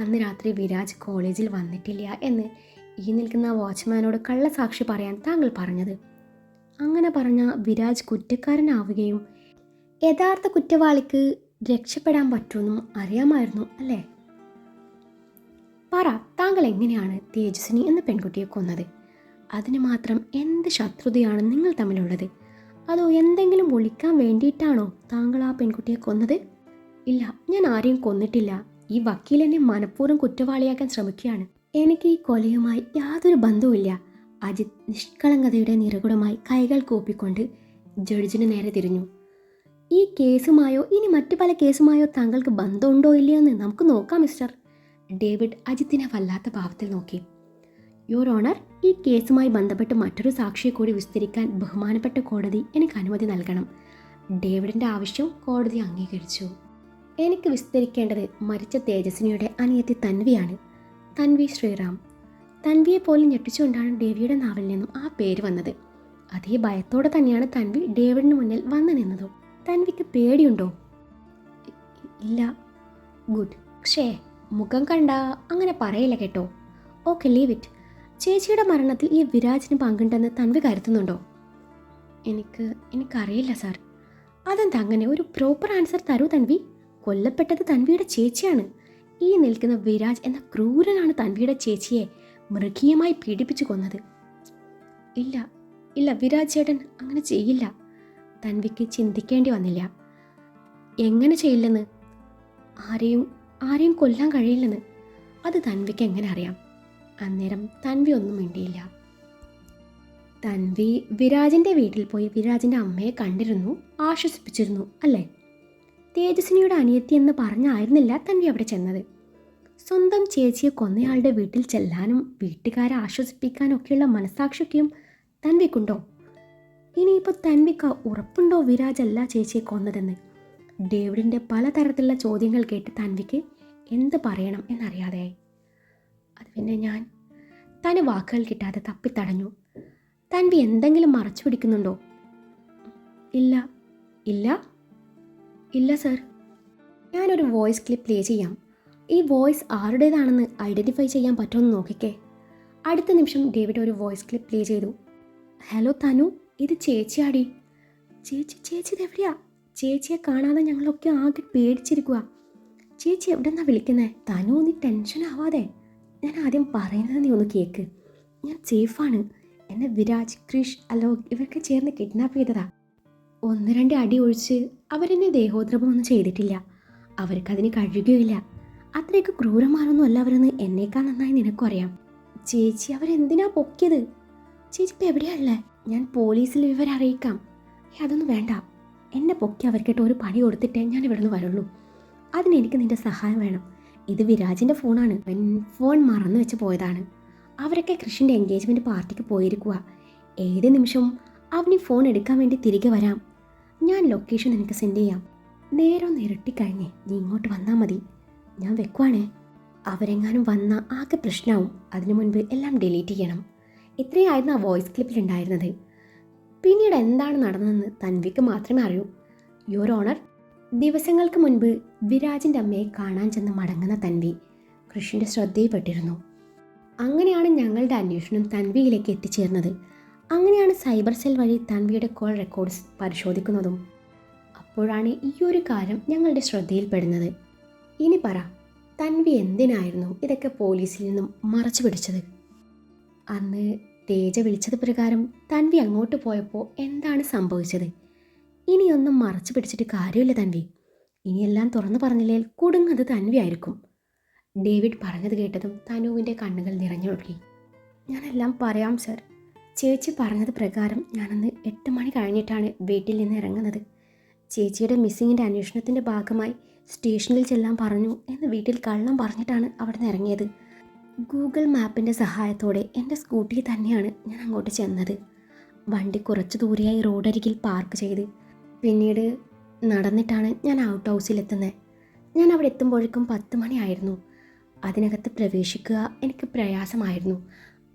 അന്ന് രാത്രി വിരാജ് കോളേജിൽ വന്നിട്ടില്ല എന്ന് ഈ നിൽക്കുന്ന വാച്ച്മാനോട് കള്ളസാക്ഷി പറയാൻ താങ്കൾ പറഞ്ഞത്? അങ്ങനെ പറഞ്ഞ വിരാജ് കുറ്റക്കാരനാവുകയും യഥാർത്ഥ കുറ്റവാളിക്ക് രക്ഷപ്പെടാൻ പറ്റുമെന്നും അറിയാമായിരുന്നു അല്ലേ? പറ, താങ്കൾ എങ്ങനെയാണ് തേജസ്വിനി എന്ന പെൺകുട്ടിയെ കൊന്നത്? അതിന് മാത്രം എന്ത് ശത്രുതയാണ് നിങ്ങൾ തമ്മിലുള്ളത്? അതോ എന്തെങ്കിലും ഒളിക്കാൻ വേണ്ടിയിട്ടാണോ താങ്കൾ ആ പെൺകുട്ടിയെ കൊന്നത്? ഇല്ല, ഞാൻ ആരെയും കൊന്നിട്ടില്ല. ഈ വക്കീൽ എന്നെ മനഃപൂർവ്വം കുറ്റവാളിയാക്കാൻ ശ്രമിക്കുകയാണ്. എനിക്ക് ഈ കൊലയുമായി യാതൊരു ബന്ധവുമില്ല. അജിത് നിഷ്കളങ്കതയുടെ നിറകുടമായി കൈകൾ കൂപ്പിക്കൊണ്ട് ജഡ്ജിന് നേരെ തിരിഞ്ഞു. ഈ കേസുമായോ ഇനി മറ്റു പല കേസുമായോ താങ്കൾക്ക് ബന്ധമുണ്ടോ ഇല്ലയോ എന്ന് നമുക്ക് നോക്കാം മിസ്റ്റർ. ഡേവിഡ് അജിത്തിനെ വല്ലാത്ത ഭാവത്തിൽ നോക്കി. യുവർ ഓണർ, ഈ കേസുമായി ബന്ധപ്പെട്ട് മറ്റൊരു സാക്ഷിയെ കൂടി വിസ്തരിക്കാൻ ബഹുമാനപ്പെട്ട കോടതി എനിക്ക് അനുമതി നൽകണം. ഡേവിഡിൻ്റെ ആവശ്യം കോടതി അംഗീകരിച്ചു. എനിക്ക് വിസ്തരിക്കേണ്ടത് മരിച്ച തേജസ്വിനിയുടെ അനിയത്തി തൻവിയാണ്. തൻവി ശ്രീറാം. തൻവിയെ പോലും ഞെട്ടിച്ചുകൊണ്ടാണ് ഡേവിയുടെ നാവിൽ നിന്നും ആ പേര് വന്നത്. അതേ ഭയത്തോടെ തന്നെയാണ് തൻവി ഡേവിഡിന് മുന്നിൽ വന്നു നിന്നതും. തൻവിക്ക് പേടിയുണ്ടോ? ഇല്ല. ഗുഡ്. പക്ഷേ മുഖം കണ്ട അങ്ങനെ പറയില്ല കേട്ടോ. Okay, leave it. ചേച്ചിയുടെ മരണത്തിൽ ഈ വിരാജിന് പങ്കുണ്ടെന്ന് തൻവി കരുതുന്നുണ്ടോ? എനിക്കറിയില്ല സാർ. അതെന്താ അങ്ങനെ? ഒരു പ്രോപ്പർ ആൻസർ തരൂ തൻവി. കൊല്ലപ്പെട്ടത് തൻവിയുടെ ചേച്ചിയാണ്. ഈ നിൽക്കുന്ന വിരാജ് എന്ന ക്രൂരനാണ് തൻവിയുടെ ചേച്ചിയെ മൃഗീയമായി പീഡിപ്പിച്ചു കൊന്നത്. ഇല്ല, വിരാജ് ചേട്ടൻ അങ്ങനെ ചെയ്യില്ല. തൻവിക്ക് ചിന്തിക്കേണ്ടി വന്നില്ല. എങ്ങനെ ചെയ്യില്ലെന്ന്? ആരെയും കൊല്ലാൻ കഴിയില്ലെന്ന്. അത് തൻവിക്ക് എങ്ങനെ അറിയാം? അന്നേരം തൻവി ഒന്നും മിണ്ടിയില്ല. തൻവി വിരാജിൻ്റെ വീട്ടിൽ പോയി വിരാജിൻ്റെ അമ്മയെ കണ്ടിരുന്നു, ആശ്വസിപ്പിച്ചിരുന്നു അല്ലേ? തേജസ്വിനിയുടെ അനിയത്തി എന്ന് പറഞ്ഞായിരുന്നില്ല തൻവി അവിടെ ചെന്നത്. സ്വന്തം ചേച്ചിയെ കൊന്നയാളുടെ വീട്ടിൽ ചെല്ലാനും വീട്ടുകാരെ ആശ്വസിപ്പിക്കാനും ഒക്കെയുള്ള മനസാക്ഷിയൊക്കെയും തൻവിക്കുണ്ടോ? ഇനിയിപ്പോൾ തൻവിക്ക് ഉറപ്പുണ്ടോ വിരാജ് അല്ല ചേച്ചിയെ കൊന്നതെന്ന്? ഡേവിഡിൻ്റെ പലതരത്തിലുള്ള ചോദ്യങ്ങൾ കേട്ട് തൻവിക്ക് എന്ത് പറയണം എന്നറിയാതെയായി. അത് പിന്നെ തന്നെ വാക്കുകൾ കിട്ടാതെ തപ്പിത്തടഞ്ഞു. തൻവി എന്തെങ്കിലും മറച്ചു പിടിക്കുന്നുണ്ടോ? ഇല്ല സർ. ഞാനൊരു വോയിസ് ക്ലിപ്പ് പ്ലേ ചെയ്യാം. ഈ വോയിസ് ആരുടേതാണെന്ന് ഐഡൻറ്റിഫൈ ചെയ്യാൻ പറ്റുമെന്ന് നോക്കിക്കേ. അടുത്ത നിമിഷം ഡേവിഡ് ഒരു വോയിസ് ക്ലിപ്പ് പ്ലേ ചെയ്തു. ഹലോ തനു, ഇത് ചേച്ചിയാടി. ചേച്ചി ഇതെവിടെയാ? ചേച്ചിയെ കാണാതെ ഞങ്ങളൊക്കെ ആകെ പേടിച്ചിരിക്കുക. ചേച്ചി എവിടെന്നാ വിളിക്കുന്നത്? തനു, നീ ടെൻഷൻ ആവാതെ. ഞാൻ ആദ്യം പറയുന്നത് നീ ഒന്ന് കേൾക്ക്. ഞാൻ സേഫാണ്. എന്നെ വിരാജ്, ക്രിഷ്, അലോക് ഇവർക്ക് ചേർന്ന് കിഡ്നാപ്പ് ചെയ്തതാ. 1-2 അടി ഒഴിച്ച് അവരെന്നെ ദേഹോദ്രവമൊന്നും ചെയ്തിട്ടില്ല. അവർക്കതിന് കഴിയുകയില്ല. അത്രയ്ക്ക് ക്രൂരന്മാരൊന്നും അല്ല അവരെന്ന് എന്നേക്കാൾ നന്നായി നിനക്കും അറിയാം. ചേച്ചി അവരെന്തിനാ പൊക്കിയത്? ചേച്ചി ഇപ്പം എവിടെയാണല്ലേ? ഞാൻ പോലീസിൽ വിവരം അറിയിക്കാം. അതൊന്നും വേണ്ട. എന്നെ പൊക്കി അവർക്കിട്ട് ഒരു പണി കൊടുത്തിട്ടേ ഞാൻ ഇവിടെ നിന്ന് വരുള്ളൂ. അതിനെനിക്ക് നിൻ്റെ സഹായം വേണം. ഇത് വിരാജിൻ്റെ ഫോണാണ്. ഫോൺ മറന്നു വെച്ച് പോയതാണ്. അവരൊക്കെ കൃഷിൻ്റെ എൻഗേജ്മെൻറ്റ് പാർട്ടിക്ക് പോയിരിക്കുക. ഏത് നിമിഷവും അവന് ഫോൺ എടുക്കാൻ വേണ്ടി തിരികെ വരാം. ഞാൻ ലൊക്കേഷൻ നിനക്ക് സെൻഡ് ചെയ്യാം. നേരം ഇരട്ടിക്കഴിഞ്ഞേ നീ ഇങ്ങോട്ട് വന്നാൽ മതി. ഞാൻ വെക്കുവാണേ. അവരെങ്ങാനും വന്നാൽ ആകെ പ്രശ്നമാവും. അതിനു മുൻപ് എല്ലാം ഡിലീറ്റ് ചെയ്യണം. ഇത്രയായിരുന്നു ആ വോയിസ് ക്ലിപ്പിലുണ്ടായിരുന്നത്. പിന്നീട് എന്താണ് നടന്നതെന്ന് തൻവിക്ക് മാത്രമേ അറിയൂ. യുവർ ഓണർ, ദിവസങ്ങൾക്ക് മുൻപ് വിരാജിൻ്റെ അമ്മയെ കാണാൻ ചെന്ന് മടങ്ങുന്ന തൻവി കൃഷിൻ്റെ ശ്രദ്ധയിൽപ്പെട്ടിരുന്നു. അങ്ങനെയാണ് ഞങ്ങളുടെ അന്വേഷണം തൻവിയിലേക്ക് എത്തിച്ചേർന്നത്. അങ്ങനെയാണ് സൈബർ സെൽ വഴി തൻവിയുടെ കോൾ റെക്കോർഡ്സ് പരിശോധിക്കുന്നതും. അപ്പോഴാണ് ഈ ഒരു കാര്യം ഞങ്ങളുടെ ശ്രദ്ധയിൽപ്പെടുന്നത്. ഇനി പറ, തൻവി എന്തിനായിരുന്നു ഇതൊക്കെ പോലീസിൽ നിന്നും മറച്ചു പിടിച്ചത്? അന്ന് തേജ വിളിച്ചത് പ്രകാരം തൻവി അങ്ങോട്ട് പോയപ്പോൾ എന്താണ് സംഭവിച്ചത്? ഇനിയൊന്നും മറച്ചു പിടിച്ചിട്ട് കാര്യമില്ല തൻവി. ഇനിയെല്ലാം തുറന്നു പറഞ്ഞില്ലേ കുടുങ്ങത് തൻവി ആയിരിക്കും. ഡേവിഡ് പറഞ്ഞത് കേട്ടതും തനുവിൻ്റെ കണ്ണുകൾ നിറഞ്ഞൊഴുകി. ഞാനെല്ലാം പറയാം സർ. ചേച്ചി പറഞ്ഞത് പ്രകാരം ഞാനന്ന് 8 മണി കഴിഞ്ഞിട്ടാണ് വീട്ടിൽ നിന്ന് ഇറങ്ങുന്നത്. ചേച്ചിയുടെ മിസ്സിങ്ങിൻ്റെ അന്വേഷണത്തിൻ്റെ ഭാഗമായി സ്റ്റേഷനിൽ ചെല്ലാൻ പറഞ്ഞു എന്ന് വീട്ടിൽ കള്ളം പറഞ്ഞിട്ടാണ് അവിടെ നിന്ന് ഇറങ്ങിയത്. ഗൂഗിൾ മാപ്പിൻ്റെ സഹായത്തോടെ എൻ്റെ സ്കൂട്ടിയിൽ തന്നെയാണ് ഞാൻ അങ്ങോട്ട് ചെന്നത്. വണ്ടി കുറച്ച് ദൂരെയായി റോഡരികിൽ പാർക്ക് ചെയ്ത് പിന്നീട് നടന്നിട്ടാണ് ഞാൻ ഔട്ട് ഹൗസിലെത്തുന്നത്. ഞാൻ അവിടെ എത്തുമ്പോഴേക്കും 10 മണിയായിരുന്നു. അതിനകത്ത് പ്രവേശിക്കുക എനിക്ക് പ്രയാസമായിരുന്നു.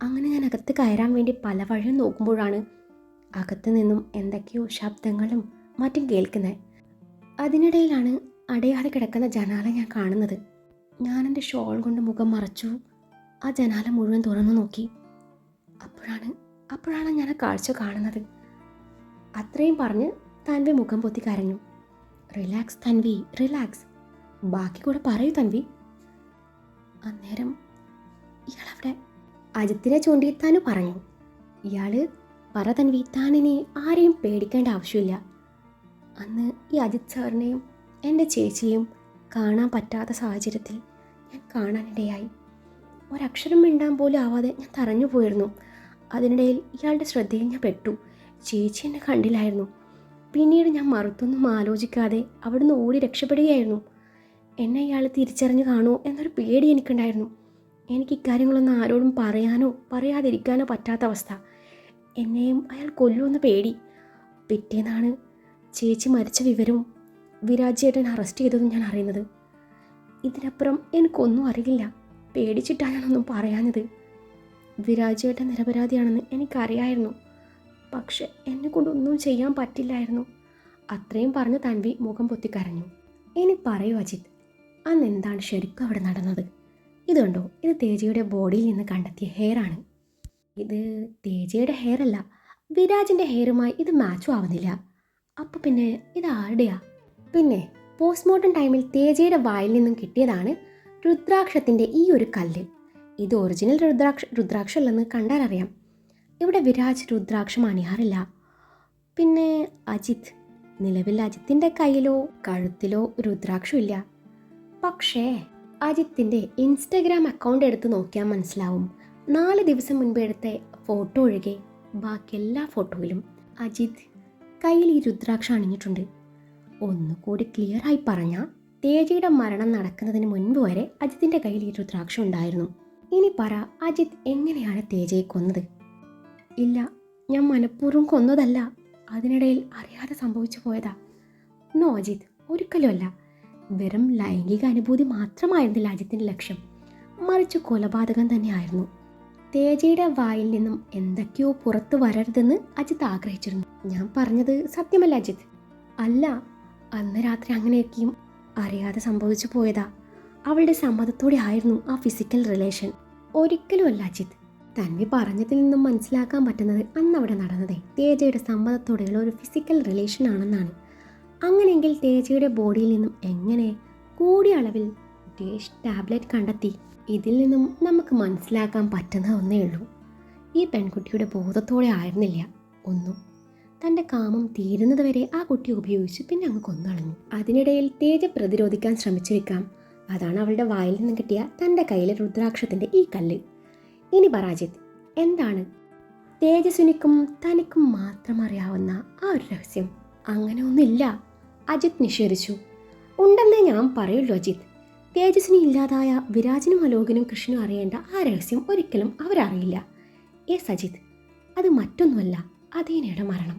അങ്ങനെ ഞാൻ അകത്ത് കയറാൻ വേണ്ടി പല വഴിയും നോക്കുമ്പോഴാണ് അകത്തു നിന്നും എന്തൊക്കെയോ ശബ്ദങ്ങളും മറ്റും കേൾക്കുന്നത്. അതിനിടയിലാണ് അടയാതെ കിടക്കുന്ന ജനാല ഞാൻ കാണുന്നത്. ഞാൻ എൻ്റെ ഷോൾ കൊണ്ട് മുഖം മറച്ചു ആ ജനാല മുഴുവൻ തുറന്നു നോക്കി. അപ്പോഴാണ് ഞാൻ ആ കാഴ്ച കാണുന്നത്. അത്രയും പറഞ്ഞ് തൻവി മുഖം പൊത്തി കരഞ്ഞു. റിലാക്സ് തൻവി, റിലാക്സ്, ബാക്കി കൂടെ പറയൂ തൻവി. അന്നേരം ഇയാളവിടെ അജിത്തിനെ ചൂണ്ടി താനു പറഞ്ഞു. ഇയാള് പറ തൻവി, താനിനി ആരെയും പേടിക്കേണ്ട ആവശ്യമില്ല. അന്ന് ഈ അജിത് സാറിനെയും എൻ്റെ ചേച്ചിയെയും കാണാൻ പറ്റാത്ത സാഹചര്യത്തിൽ ഞാൻ കാണാനിടയായി. ഒരക്ഷരം മിണ്ടാൻ പോലും ആവാതെ ഞാൻ തറഞ്ഞു പോയിരുന്നു. അതിനിടയിൽ ഇയാളുടെ ശ്രദ്ധയിൽ ഞാൻ പെട്ടു. ചേച്ചി എന്നെ കണ്ടില്ലായിരുന്നു. പിന്നീട് ഞാൻ മറുത്തൊന്നും ആലോചിക്കാതെ അവിടുന്ന് ഓടി രക്ഷപ്പെടുകയായിരുന്നു. എന്നെ ഇയാൾ തിരിച്ചറിഞ്ഞു കാണുമോ എന്നൊരു പേടി എനിക്കുണ്ടായിരുന്നു. എനിക്ക് ഇക്കാര്യങ്ങളൊന്നും ആരോടും പറയാനോ പറയാതിരിക്കാനോ പറ്റാത്ത അവസ്ഥ. എന്നെയും അയാൾ കൊല്ലുമെന്ന് പേടി. പിറ്റേന്നാണ് ചേച്ചി മരിച്ച വിവരവും വിരാജ് ചേട്ടൻ അറസ്റ്റ് ചെയ്തതും ഞാൻ അറിയുന്നത്. ഇതിനപ്പുറം എനിക്കൊന്നും അറിയില്ല. പേടിച്ചിട്ടാണ് ഞാനൊന്നും പറയാഞ്ഞത്. വിരാജ് ചേട്ടൻ നിരപരാധിയാണെന്ന് എനിക്കറിയായിരുന്നു. പക്ഷെ എന്നെ കൊണ്ടൊന്നും ചെയ്യാൻ പറ്റില്ലായിരുന്നു. അത്രയും പറഞ്ഞ് തൻവി മുഖം പൊത്തിക്കരഞ്ഞു. ഇനി പറയൂ അജിത്, അന്ന് എന്താണ് ശരിക്കും അവിടെ നടന്നത്? ഇതുണ്ടോ, ഇത് തേജയുടെ ബോഡിയിൽ നിന്ന് കണ്ടെത്തിയ ഹെയറാണ്. ഇത് തേജയുടെ ഹെയർ അല്ല, വിരാജിൻ്റെ ഹെയറുമായി ഇത് മാച്ചും ആവുന്നില്ല. അപ്പോൾ പിന്നെ ഇത് ആരുടെയാ? പിന്നെ പോസ്റ്റ്മോർട്ടം ടൈമിൽ തേജയുടെ വായിൽ നിന്നും കിട്ടിയതാണ് രുദ്രാക്ഷത്തിൻ്റെ ഈ ഒരു കല്ല്. ഇത് ഒറിജിനൽ രുദ്രാക്ഷമല്ലെന്ന് കണ്ടാലറിയാം. ഇവിടെ വിരാജ് രുദ്രാക്ഷം അണിയാറില്ല. പിന്നെ അജിത്, നിലവിൽ അജിത്തിൻ്റെ കയ്യിലോ കഴുത്തിലോ രുദ്രാക്ഷമില്ല. പക്ഷേ അജിത്തിൻ്റെ ഇൻസ്റ്റഗ്രാം അക്കൗണ്ട് എടുത്ത് നോക്കിയാൽ മനസ്സിലാവും. 4 ദിവസം മുൻപ് എടുത്ത ഫോട്ടോ ഒഴികെ ബാക്കി എല്ലാ ഫോട്ടോയിലും അജിത് കയ്യിൽ ഈ രുദ്രാക്ഷം അണിഞ്ഞിട്ടുണ്ട്. ഒന്നുകൂടി ക്ലിയറായി പറഞ്ഞാൽ തേജയുടെ മരണം നടക്കുന്നതിന് മുൻപ് വരെ അജിത്തിൻ്റെ കയ്യിൽ ഈ രുദ്രാക്ഷം ഉണ്ടായിരുന്നു. ഇനി പറ, അജിത് എങ്ങനെയാണ് തേജയെ കൊന്നത്? ഇല്ല, ഞാൻ മനഃപൂർവ്വം കൊന്നതല്ല. അതിനിടയിൽ അറിയാതെ സംഭവിച്ചു പോയതാ. നോ അജിത്, ഒരിക്കലുമല്ല. വെറും ലൈംഗിക അനുഭൂതി മാത്രമായിരുന്നില്ല അജിത്തിൻ്റെ ലക്ഷ്യം, മറിച്ച് കൊലപാതകം തന്നെയായിരുന്നു. തേജയുടെ വായിൽ നിന്നും എന്തൊക്കെയോ പുറത്തു വരരുതെന്ന് അജിത്ത് ആഗ്രഹിച്ചിരുന്നു. ഞാൻ പറഞ്ഞത് സത്യമല്ല അജിത്ത്. അല്ല, അന്ന് രാത്രി അങ്ങനെയൊക്കെയും അറിയാതെ സംഭവിച്ചു പോയതാ. അവളുടെ സമ്മതത്തോടെ ആയിരുന്നു ആ ഫിസിക്കൽ റിലേഷൻ. ഒരിക്കലുമല്ല അജിത്ത്. തൻവി പറഞ്ഞതിൽ നിന്നും മനസ്സിലാക്കാൻ പറ്റുന്നത് അന്ന് അവിടെ നടന്നത് തേജയുടെ സമ്മതത്തോടെയുള്ള ഒരു ഫിസിക്കൽ റിലേഷൻ ആണെന്നാണ്. അങ്ങനെയെങ്കിൽ തേജയുടെ ബോഡിയിൽ നിന്നും എങ്ങനെ കൂടിയ അളവിൽ ഡേഷ് ടാബ്ലറ്റ് കണ്ടെത്തി? ഇതിൽ നിന്നും നമുക്ക് മനസ്സിലാക്കാൻ പറ്റുന്ന ഒന്നേ ഉള്ളൂ, ഈ പെൺകുട്ടിയുടെ ബോധത്തോടെ ആയിരുന്നില്ല ഒന്നും. തൻ്റെ കാമം തീരുന്നത് വരെ ആ കുട്ടി ഉപയോഗിച്ച് പിന്നെ അങ്ങ് കൊന്നളഞ്ഞു. അതിനിടയിൽ തേജ പ്രതിരോധിക്കാൻ ശ്രമിച്ചിരിക്കാം. അതാണ് അവളുടെ വായിൽ നിന്നും കിട്ടിയ തൻ്റെ കയ്യിലെ രുദ്രാക്ഷത്തിൻ്റെ ഈ കല്ല്. ഇനി പരാജിത്, എന്താണ് തേജസ്വിനിക്കും തനിക്കും മാത്രം അറിയാവുന്ന ആ ഒരു രഹസ്യം? അങ്ങനെ ഒന്നില്ല, അജിത് നിഷേധിച്ചു. ഉണ്ടെന്നേ ഞാൻ പറയുള്ളൂ അജിത്. തേജസ്വിനി ഇല്ലാതായ വിരാജിനും അലോകിനും കൃഷ്ണനും അറിയേണ്ട ആ രഹസ്യം ഒരിക്കലും അവരറിയില്ല. യെസ് അജിത്, അത് മറ്റൊന്നുമല്ല, അദീനയുടെ മരണം.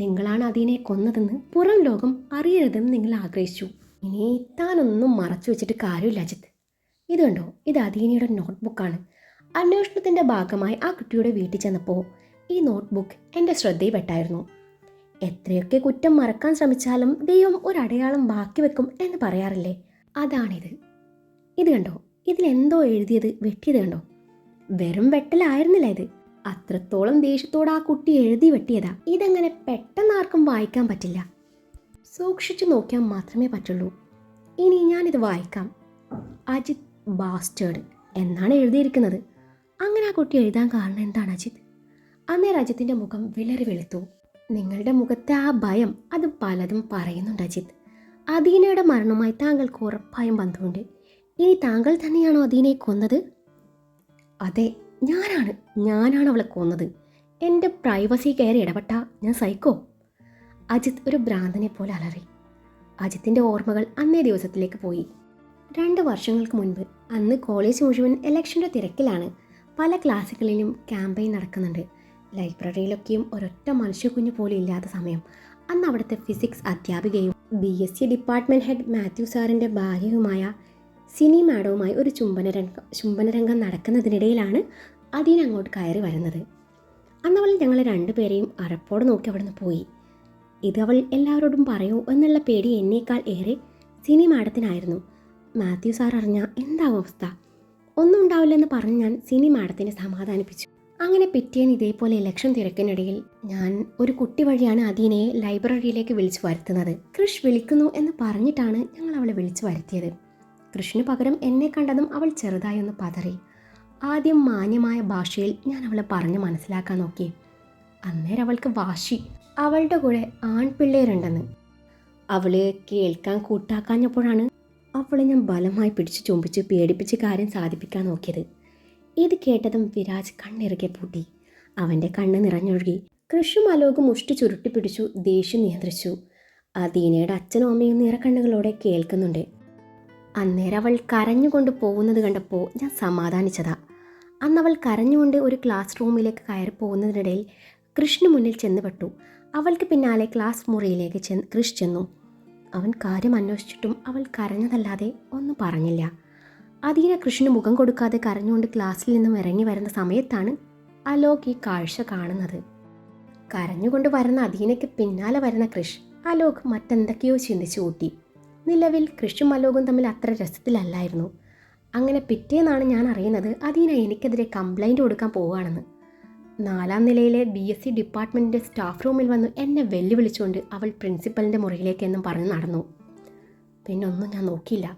നിങ്ങളാണ് അദീനയെ കൊന്നതെന്ന് പുറം ലോകം അറിയരുതെന്ന് നിങ്ങൾ ആഗ്രഹിച്ചു. ഇനി താനൊന്നും മറച്ചു വെച്ചിട്ട് കാര്യമില്ല അജിത്. ഇത് കണ്ടോ, ഇത് അദീനയുടെ നോട്ട്ബുക്കാണ്. അന്വേഷണത്തിൻ്റെ ഭാഗമായി ആ കുട്ടിയുടെ വീട്ടിൽ ചെന്നപ്പോൾ ഈ നോട്ട്ബുക്ക് എൻ്റെ ശ്രദ്ധയിൽപ്പെട്ടായിരുന്നു. എത്രയൊക്കെ കുറ്റം മറക്കാൻ ശ്രമിച്ചാലും ദൈവം ഒരടയാളം ബാക്കി വെക്കും എന്ന് പറയാറില്ലേ, അതാണിത്. ഇത് കണ്ടോ, ഇതിലെന്തോ എഴുതിയത് വെട്ടിയത് കണ്ടോ? വെറും വെട്ടലായിരുന്നില്ല ഇത്. അത്രത്തോളം ദേഷ്യത്തോടെ ആ കുട്ടി എഴുതി വെട്ടിയതാ. ഇതങ്ങനെ പെട്ടെന്ന് ആർക്കും വായിക്കാൻ പറ്റില്ല, സൂക്ഷിച്ചു നോക്കിയാൽ മാത്രമേ പറ്റുള്ളൂ. ഇനി ഞാനിത് വായിക്കാം. അജിത് ബാസ്റ്റേർഡ് എന്നാണ് എഴുതിയിരിക്കുന്നത്. അങ്ങനെ ആ കുട്ടി എഴുതാൻ കാരണം എന്താണ് അജിത്? അന്നേരം അജിത്തിൻ്റെ മുഖം വിളറി വെളുത്തു. നിങ്ങളുടെ മുഖത്തെ ആ ഭയം, അത് പലതും പറയുന്നുണ്ട് അജിത്. അദീനയുടെ മരണവുമായി താങ്കൾക്ക് ഉറപ്പായും ബന്ധമുണ്ട്. ഇനി താങ്കൾ തന്നെയാണോ അദീനയെ കൊന്നത്? അതെ, ഞാനാണ് അവളെ കൊന്നത്. എൻ്റെ പ്രൈവസി കയറി ഇടപെട്ട ഞാൻ സൈക്കോ. അജിത് ഒരു ഭ്രാന്തനെ പോലെ അലറി. അജിത്തിൻ്റെ ഓർമ്മകൾ അന്നേ ദിവസത്തിലേക്ക് പോയി. 2 വർഷങ്ങൾക്ക് മുൻപ്. അന്ന് കോളേജ് മുഴുവൻ ഇലക്ഷൻ്റെ തിരക്കിലാണ്. പല ക്ലാസ്സുകളിലും ക്യാമ്പയിൻ നടക്കുന്നുണ്ട്. ലൈബ്രറിയിലൊക്കെയും ഒരൊറ്റ മനുഷ്യക്കുഞ്ഞു പോലും ഇല്ലാത്ത സമയം. അന്ന് അവിടുത്തെ ഫിസിക്സ് അധ്യാപികയും BSc ഡിപ്പാർട്ട്മെൻറ്റ് ഹെഡ് മാത്യു സാറിൻ്റെ ഭാര്യയുമായ സിനി മാഡവുമായി ഒരു ചുംബനരംഗം നടക്കുന്നതിനിടയിലാണ് അദീന അങ്ങോട്ട് കയറി വരുന്നത്. അന്നവൾ ഞങ്ങൾ രണ്ടുപേരെയും അറപ്പോടെ നോക്കി അവിടുന്ന് പോയി. ഇത് അവൾ എല്ലാവരോടും പറയൂ എന്നുള്ള പേടി എന്നേക്കാൾ ഏറെ സിനി മാഡത്തിനായിരുന്നു. മാത്യു സാർ അറിഞ്ഞാൽ എന്താവും അവസ്ഥ? ഒന്നും ഉണ്ടാവില്ലെന്ന് പറഞ്ഞ് ഞാൻ സിനി മാഡത്തിനെ സമാധാനിപ്പിച്ചു. അങ്ങനെ പിറ്റേന്ന് ഇതേപോലെ ഇലക്ഷൻ തിരക്കിനിടയിൽ ഞാൻ ഒരു കുട്ടി വഴിയാണ് അദീനയെ ലൈബ്രറിയിലേക്ക് വിളിച്ചു വരുത്തുന്നത്. കൃഷ് വിളിക്കുന്നു എന്ന് പറഞ്ഞിട്ടാണ് ഞങ്ങൾ അവളെ വിളിച്ചു വരുത്തിയത്. കൃഷിന് പകരം എന്നെ കണ്ടതും അവൾ ചെറുതായി ഒന്ന് പതറി. ആദ്യം മാന്യമായ ഭാഷയിൽ ഞാൻ അവളെ പറഞ്ഞ് മനസ്സിലാക്കാൻ നോക്കി. അന്നേരം അവൾക്ക് വാശി, അവളുടെ കൂടെ ആൺപിള്ളേരുണ്ടെന്ന്. അവള് കേൾക്കാൻ കൂട്ടാക്കാഞ്ഞപ്പോഴാണ് അവളെ ഞാൻ ബലമായി പിടിച്ച് ചുംബിച്ച് പേടിപ്പിച്ച് കാര്യം സാധിപ്പിക്കാൻ നോക്കിയത്. ഇത് കേട്ടതും വിരാജ് കണ്ണിറുകെ പൂട്ടി. അവൻ്റെ കണ്ണ് നിറഞ്ഞൊഴുകി. കൃഷും അലോകും മുഷ്ടി ചുരുട്ടി പിടിച്ചു ദേഷ്യം നിയന്ത്രിച്ചു. അദീനയുടെ അച്ഛനും അമ്മയും നിറക്കണ്ണുകളോടെ കേൾക്കുന്നുണ്ട്. അന്നേരം അവൾ കരഞ്ഞുകൊണ്ട് പോകുന്നത് കണ്ടപ്പോൾ ഞാൻ സമാധാനിച്ചതാ. അന്നവൾ കരഞ്ഞുകൊണ്ട് ഒരു ക്ലാസ് റൂമിലേക്ക് കയറി പോകുന്നതിനിടയിൽ കൃഷിന് മുന്നിൽ ചെന്നുപെട്ടു. അവൾക്ക് പിന്നാലെ ക്ലാസ് മുറിയിലേക്ക് കൃഷ് ചെന്നു. അവൻ കാര്യം അന്വേഷിച്ചിട്ടും അവൾ കരഞ്ഞതല്ലാതെ ഒന്നും പറഞ്ഞില്ല. അദീന കൃഷിന് മുഖം കൊടുക്കാതെ കരഞ്ഞുകൊണ്ട് ക്ലാസ്സിൽ നിന്നും ഇറങ്ങി വരുന്ന സമയത്താണ് അലോക് ഈ കാഴ്ച കാണുന്നത്. കരഞ്ഞുകൊണ്ട് വരുന്ന അദീനയ്ക്ക് പിന്നാലെ വരുന്ന കൃഷ് അലോക് മറ്റെന്തൊക്കെയോ ചിന്തിച്ചു കൂട്ടി. നിലവിൽ കൃഷും അലോകും തമ്മിൽ അത്ര രസത്തിലല്ലായിരുന്നു. അങ്ങനെ പിറ്റേന്നാണ് ഞാൻ അറിയുന്നത് അദീന എനിക്കെതിരെ കംപ്ലൈൻറ്റ് കൊടുക്കാൻ പോവുകയാണെന്ന്. 4ാം നിലയിലെ BSc ഡിപ്പാർട്ട്മെൻറ്റിൻ്റെ സ്റ്റാഫ് റൂമിൽ വന്നു എന്നെ വെല്ലുവിളിച്ചുകൊണ്ട് അവൾ പ്രിൻസിപ്പലിൻ്റെ മുറിയിലേക്ക് എന്നും പറഞ്ഞ് നടന്നു. പിന്നെ ഒന്നും ഞാൻ നോക്കിയില്ല.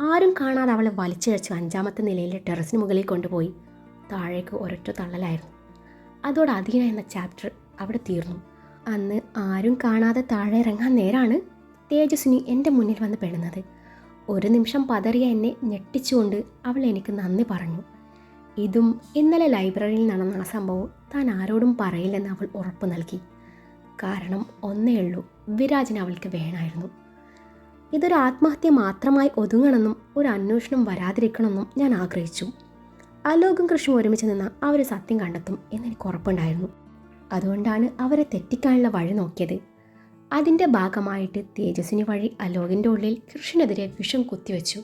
ആരും കാണാതെ അവളെ വലിച്ചിഴച്ച് 5ാമത്തെ നിലയിലെ ടെറസിന് മുകളിൽ കൊണ്ടുപോയി. താഴേക്ക് ഒരൊറ്റ തള്ളലായിരുന്നു. അതോടെ അദീന എന്ന ചാപ്റ്റർ അവിടെ തീർന്നു. അന്ന് ആരും കാണാതെ താഴെ ഇറങ്ങാൻ നേരാണ് തേജസ്വിനി എൻ്റെ മുന്നിൽ വന്ന് പെടുന്നത്. ഒരു നിമിഷം പതറിയ എന്നെ ഞെട്ടിച്ചുകൊണ്ട് അവൾ എനിക്ക് നന്ദി പറഞ്ഞു. ഇതും ഇന്നലെ ലൈബ്രറിയിൽ നടന്ന ആ സംഭവം താൻ ആരോടും പറയില്ലെന്ന് അവൾ ഉറപ്പ് നൽകി. കാരണം ഒന്നേ ഉള്ളൂ, വിരാജിനെ അവൾക്ക് വേണമായിരുന്നു. ഇതൊരു ആത്മഹത്യ മാത്രമായി ഒതുങ്ങണമെന്നും ഒരു അന്വേഷണം വരാതിരിക്കണമെന്നും ഞാൻ ആഗ്രഹിച്ചു. അലോകും കൃഷ്ണും ഒരുമിച്ച് നിന്ന് അവർ സത്യം കണ്ടെത്തും എന്നെനിക്ക് ഉറപ്പുണ്ടായിരുന്നു. അതുകൊണ്ടാണ് അവരെ തെറ്റിക്കാനുള്ള വഴി നോക്കിയത്. അതിൻ്റെ ഭാഗമായിട്ട് തേജസ്വിനി വഴി അലോകിൻ്റെ ഉള്ളിൽ കൃഷ്ണനെതിരെ വിഷം കുത്തിവെച്ചു.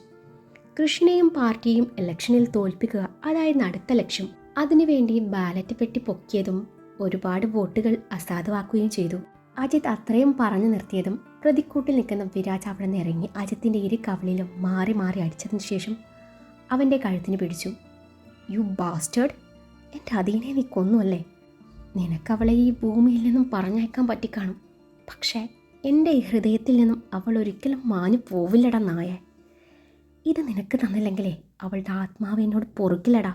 കൃഷ്ണയും പാർട്ടിയും ഇലക്ഷനിൽ തോൽപ്പിക്കുക അതായിരുന്നു അടുത്ത ലക്ഷ്യം. അതിനുവേണ്ടി ബാലറ്റ് പെട്ടി പൊക്കിയതും ഒരുപാട് വോട്ടുകൾ അസാധുവാക്കുകയും ചെയ്തു. അജിത്ത് അത്രയും പറഞ്ഞു നിർത്തിയതും പ്രതിക്കൂട്ടിൽ നിൽക്കുന്ന വിരാജ് അവിടെ നിന്ന് ഇറങ്ങി അജിത്തിൻ്റെ ഇരു കവിളിലും മാറി മാറി അടിച്ചതിന് ശേഷം അവൻ്റെ കഴുത്തിന് പിടിച്ചു. യു ബാസ്റ്റേഡ്, എൻ്റെ അദീനെ നീ കൊന്നുവല്ലേ? നിനക്കവളെ ഈ ഭൂമിയിൽ നിന്നും പറഞ്ഞയക്കാൻ പറ്റിക്കാണും. പക്ഷേ എൻ്റെ ഈ ഹൃദയത്തിൽ നിന്നും അവൾ ഒരിക്കലും മാഞ്ഞു പോവില്ലടാ നായേ. ഇത് നിനക്ക് തന്നില്ലെങ്കിലേ അവളുടെ ആത്മാവ് എന്നോട് പൊറുക്കില്ലടാ.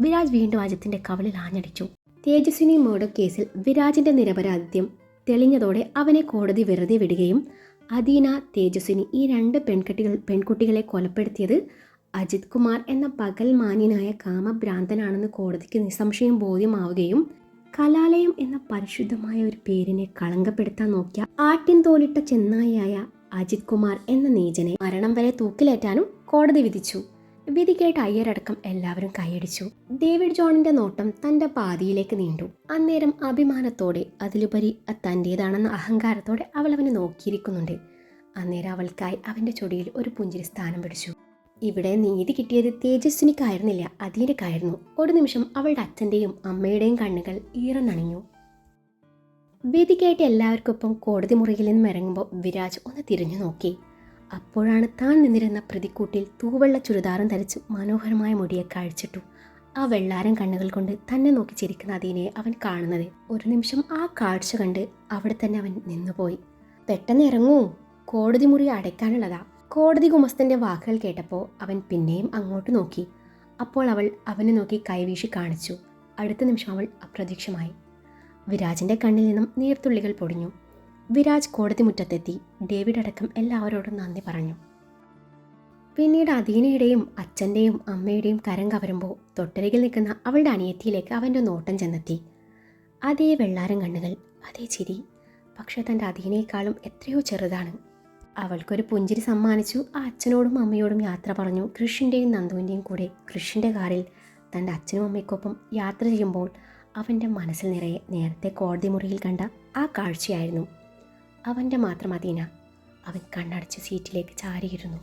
വിരാജ് വീണ്ടും അജിത്തിൻ്റെ കവിളിൽ ആഞ്ഞടിച്ചു. തേജസ്വിനി മർഡർ കേസിൽ വിരാജിൻ്റെ നിരപരാധിത്യം തെളിഞ്ഞതോടെ അവനെ കോടതി വെറുതെ വിടുകയും അദീന, തേജസ്വിനി ഈ 2 പെൺകുട്ടികളെ കൊലപ്പെടുത്തിയത് അജിത് കുമാർ എന്ന പകൽ മാന്യനായ കാമഭ്രാന്തനാണെന്ന് കോടതിക്ക് നിസ്സംശയം ബോധ്യമാവുകയും കലാലയം എന്ന പരിശുദ്ധമായ ഒരു പേരിനെ കളങ്കപ്പെടുത്താൻ നോക്കിയ ആട്ടിൻ തോലിട്ട ചെന്നായിയായ അജിത് കുമാർ എന്ന നീചനെ മരണം വരെ തൂക്കിലേറ്റാനും കോടതി വിധിച്ചു. വിധി കേട്ട് അയ്യരടക്കം എല്ലാവരും കൈയടിച്ചു. ഡേവിഡ് ജോണിന്റെ നോട്ടം തന്റെ പാതിയിലേക്ക് നീണ്ടു. അന്നേരം അഭിമാനത്തോടെ, അതിലുപരി തൻ്റേതാണെന്ന അഹങ്കാരത്തോടെ അവൾ അവനെ നോക്കിയിരിക്കുന്നുണ്ട്. അന്നേരം അവൾക്കായി അവന്റെ ചൊടിയിൽ ഒരു പുഞ്ചിരി സ്ഥാനം പിടിച്ചു. ഇവിടെ നീതി കിട്ടിയത് തേജസ്വിനിക്കായിരുന്നില്ല, അദീനക്കായിരുന്നു. ഒരു നിമിഷം അവളുടെ അച്ഛൻ്റെയും അമ്മയുടെയും കണ്ണുകൾ ഈറനണിഞ്ഞു. വിധി കേട്ട് എല്ലാവർക്കൊപ്പം കോടതി മുറിയിൽ നിന്നും ഇറങ്ങുമ്പോൾ വിരാജ് ഒന്ന് തിരിഞ്ഞു നോക്കി. അപ്പോഴാണ് താൻ നിന്നിരുന്ന പ്രതിക്കൂട്ടിൽ തൂവെള്ള ചുരിദാറും ധരിച്ച് മനോഹരമായ മുടിയെ കാഴ്ചിട്ടു. ആ വെള്ളാരം കണ്ണുകൾ കൊണ്ട് തന്നെ നോക്കി ചിരിക്കുന്ന അദീനയെ അവൻ കാണുന്നത്. ഒരു നിമിഷം ആ കാഴ്ച കണ്ട് അവിടെ തന്നെ അവൻ നിന്നുപോയി. പെട്ടെന്ന് ഇറങ്ങൂ, കോടതി മുറി അടയ്ക്കാനുള്ളതാ. കോടതി ഗുമസ്തന്റെ വാക്കുകൾ കേട്ടപ്പോൾ അവൻ പിന്നെയും അങ്ങോട്ട് നോക്കി. അപ്പോൾ അവൾ അവനെ നോക്കി കൈവീശി കാണിച്ചു. അടുത്ത നിമിഷം അവൾ അപ്രത്യക്ഷമായി. വിരാജിന്റെ കണ്ണിൽ നിന്നും നീർത്തുള്ളികൾ പൊടിഞ്ഞു. വിരാജ് കോടതി മുറ്റത്തെത്തി ഡേവിഡ് അടക്കം എല്ലാവരോടും നന്ദി പറഞ്ഞു. പിന്നീട് അദീനയുടെയും അച്ഛൻ്റെയും അമ്മയുടെയും കരം കവരുമ്പോൾ തൊട്ടരികിൽ നിൽക്കുന്ന അവളുടെ അനിയത്തിയിലേക്ക് അവൻ്റെ നോട്ടം ചെന്നെത്തി. അതേ വെള്ളാരം കണ്ണുകൾ, അതേ ചിരി, പക്ഷെ തൻ്റെ അദീനയെക്കാളും എത്രയോ ചെറുതാണ്. അവൾക്കൊരു പുഞ്ചിരി സമ്മാനിച്ചു. ആ അച്ഛനോടും അമ്മയോടും യാത്ര പറഞ്ഞു. കൃഷിൻ്റെയും നന്ദുവിൻ്റെയും കൂടെ കൃഷിൻ്റെ കാറിൽ തൻ്റെ അച്ഛനും അമ്മയ്ക്കൊപ്പം യാത്ര ചെയ്യുമ്പോൾ അവൻ്റെ മനസ്സിൽ നിറയെ നേരത്തെ കോടതി മുറിയിൽ കണ്ട ആ കാഴ്ചയായിരുന്നു. അവൻ്റെ മാത്രം അദീന. അവൻ കണ്ണടച്ച് സീറ്റിലേക്ക് ചാരിയിരുന്നു.